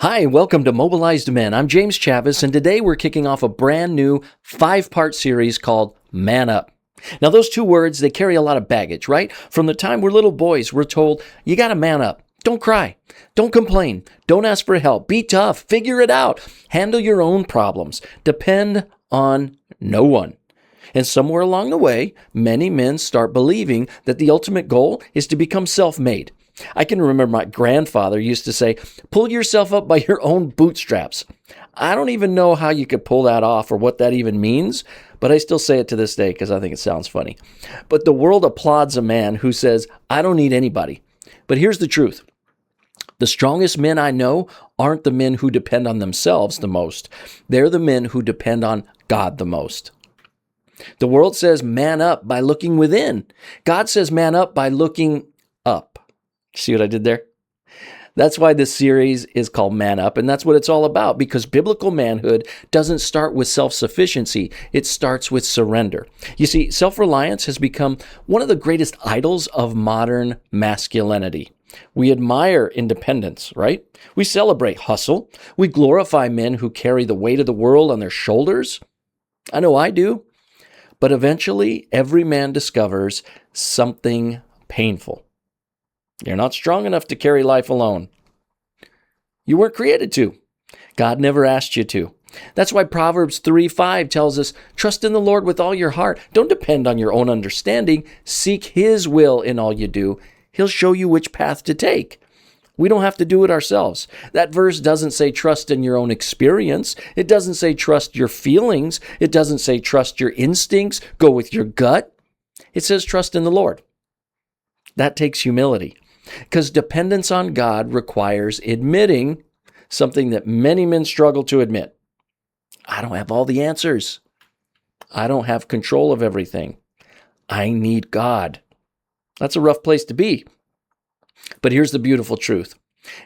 Hi, welcome to Mobilized Men. I'm James Chavez, and today we're kicking off a brand new 5-part series called Man Up. Now, those two words, they carry a lot of baggage, right? From the time we're little boys, we're told, you gotta man up. Don't cry. Don't complain. Don't ask for help. Be tough. Figure it out. Handle your own problems. Depend on no one. And somewhere along the way, many men start believing that the ultimate goal is to become self-made. I can remember my grandfather used to say, pull yourself up by your own bootstraps. I don't even know how you could pull that off or what that even means, but I still say it to this day because I think it sounds funny. But the world applauds a man who says, I don't need anybody. But here's the truth. The strongest men I know aren't the men who depend on themselves the most. They're the men who depend on God the most. The world says man up by looking within. God says man up by looking up. See what I did there? That's why this series is called Man Up, and that's what it's all about, because biblical manhood doesn't start with self-sufficiency. It starts with surrender. You see, self-reliance has become one of the greatest idols of modern masculinity. We admire independence, right? We celebrate hustle. We glorify men who carry the weight of the world on their shoulders. I know I do. But eventually, every man discovers something painful. You're not strong enough to carry life alone. You weren't created to. God never asked you to. That's why Proverbs 3:5 tells us, trust in the Lord with all your heart. Don't depend on your own understanding. Seek His will in all you do. He'll show you which path to take. We don't have to do it ourselves. That verse doesn't say trust in your own experience. It doesn't say trust your feelings. It doesn't say trust your instincts. Go with your gut. It says trust in the Lord. That takes humility. Because dependence on God requires admitting something that many men struggle to admit. I don't have all the answers. I don't have control of everything. I need God. That's a rough place to be. But here's the beautiful truth.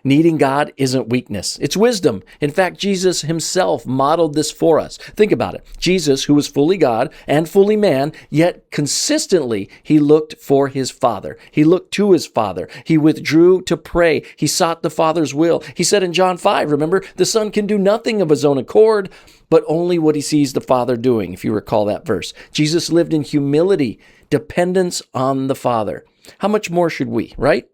Needing God isn't weakness. It's wisdom. In fact, Jesus himself modeled this for us. Think about it. Jesus, who was fully God and fully man, yet consistently he looked for his Father. He looked to his Father. He withdrew to pray. He sought the Father's will. He said in John 5, remember, the Son can do nothing of his own accord, but only what he sees the Father doing, if you recall that verse. Jesus lived in humility, dependence on the Father. How much more should we, right?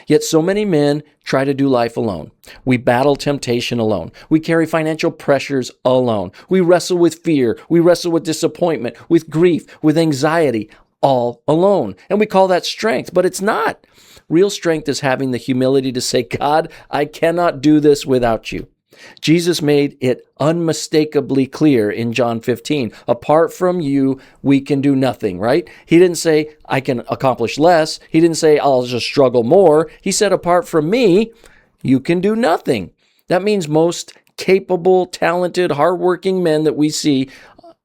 Yet so many men try to do life alone. We battle temptation alone. We carry financial pressures alone. We wrestle with fear. We wrestle with disappointment, with grief, with anxiety, all alone. And we call that strength, but it's not. Real strength is having the humility to say, God, I cannot do this without you. Jesus made it unmistakably clear in John 15. Apart from you, we can do nothing, right? He didn't say, I can accomplish less. He didn't say, I'll just struggle more. He said, apart from me, you can do nothing. That means most capable, talented, hardworking men that we see,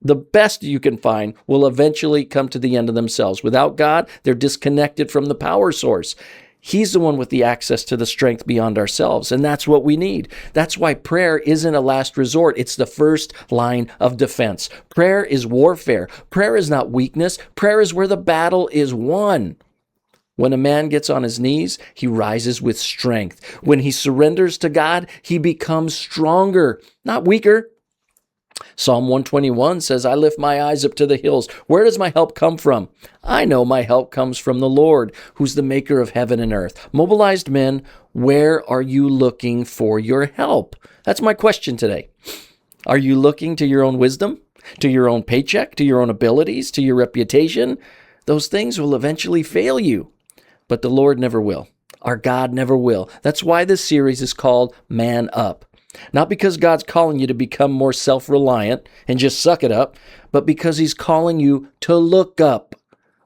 the best you can find, will eventually come to the end of themselves. Without God, they're disconnected from the power source. He's the one with the access to the strength beyond ourselves, and that's what we need. That's why prayer isn't a last resort. It's the first line of defense. Prayer is warfare. Prayer is not weakness. Prayer is where the battle is won. When a man gets on his knees, he rises with strength. When he surrenders to God, he becomes stronger, not weaker. Psalm 121 says, I lift my eyes up to the hills. Where does my help come from? I know my help comes from the Lord, who's the maker of heaven and earth. Mobilized men, where are you looking for your help? That's my question today. Are you looking to your own wisdom, to your own paycheck, to your own abilities, to your reputation? Those things will eventually fail you, but the Lord never will. Our God never will. That's why this series is called Man Up. Not because God's calling you to become more self-reliant and just suck it up, but because he's calling you to look up.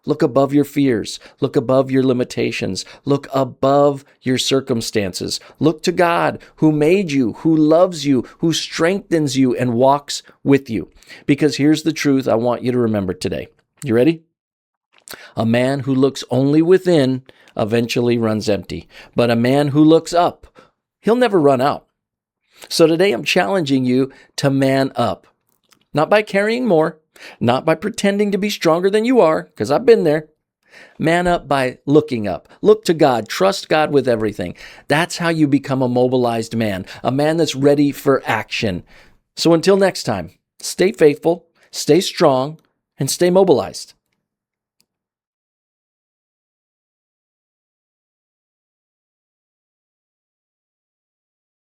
Look above your fears. Look above your limitations. Look above your circumstances. Look to God, who made you, who loves you, who strengthens you and walks with you. Because here's the truth I want you to remember today. You ready? A man who looks only within eventually runs empty. But a man who looks up, he'll never run out. So today I'm challenging you to man up. Not by carrying more, not by pretending to be stronger than you are, because I've been there, Man up by looking up. Look to God. Trust God with everything. That's how you become a mobilized man, a man that's ready for action. So until next time, stay faithful, stay strong, and stay mobilized.